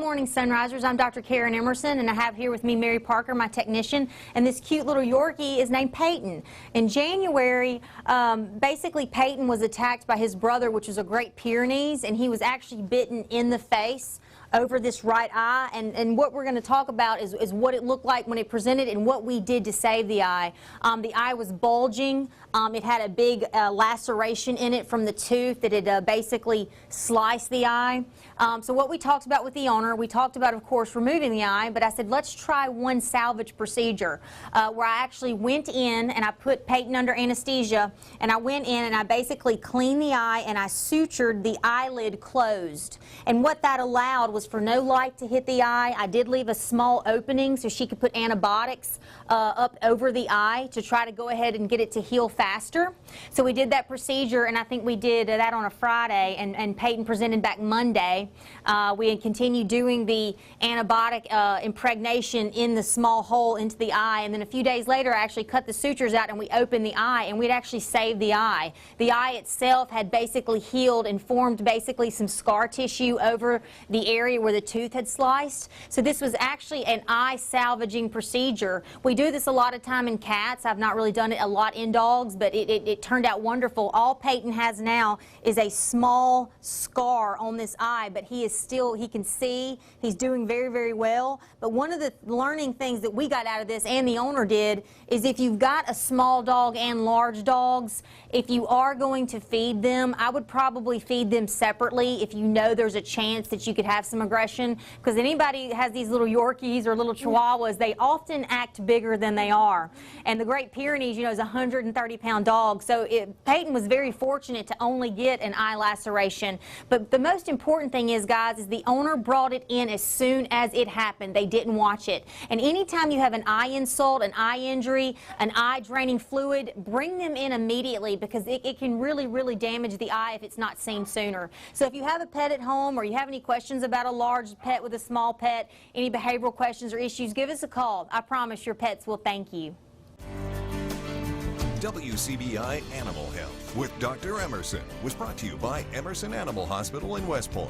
morning, Sunrisers. I'm Dr. Karen Emerson, and I have here with me Mary Parker, my technician, and this cute little Yorkie is named Peyton. In January, basically Peyton was attacked by his brother, which was a Great Pyrenees, and he was actually bitten in the face over this right eye, and what we're going to talk about is what it looked like when it presented and what we did to save the eye. The eye was bulging. It had a big laceration in it from the tooth that had basically sliced the eye. So what we talked about with the owner, we talked about, of course, removing the eye, but I said, let's try one salvage procedure where I actually went in and I put Peyton under anesthesia, and I went in and I basically cleaned the eye and I sutured the eyelid closed. And what that allowed was for no light to hit the eye. I did leave a small opening so she could put antibiotics up over the eye to try to go ahead and get it to heal faster. So we did that procedure, and I think we did that on a Friday, and Peyton presented back Monday. We had continued doing the antibiotic impregnation in the small hole into the eye, and then a few days later I actually cut the sutures out and we opened the eye, and we'd actually saved the eye. The eye itself had basically healed and formed basically some scar tissue over the area where the tooth had sliced. So this was actually an eye salvaging procedure. We do this a lot of time in cats. I've not really done it a lot in dogs, but it turned out wonderful. All Peyton has now is a small scar on this eye, but he can see, he's doing very, very well. But one of the learning things that we got out of this, and the owner did, is if you've got a small dog and large dogs, if you are going to feed them, I would probably feed them separately if you know there's a chance that you could have some aggression, because anybody that has these little Yorkies or little Chihuahuas, they often act bigger than they are. And the Great Pyrenees, you know, is a 130-pound dog, so Peyton was very fortunate to only get an eye laceration. But the most important thing is, guys, is the owner brought it in as soon as it happened. They didn't watch it. And anytime you have an eye insult, an eye injury, an eye draining fluid, bring them in immediately, because it can really, really damage the eye if it's not seen sooner. So if you have a pet at home, or you have any questions about a large pet with a small pet, any behavioral questions or issues, give us a call. I promise your pets will thank you. WCBI Animal Health with Dr. Emerson was brought to you by Emerson Animal Hospital in West Point.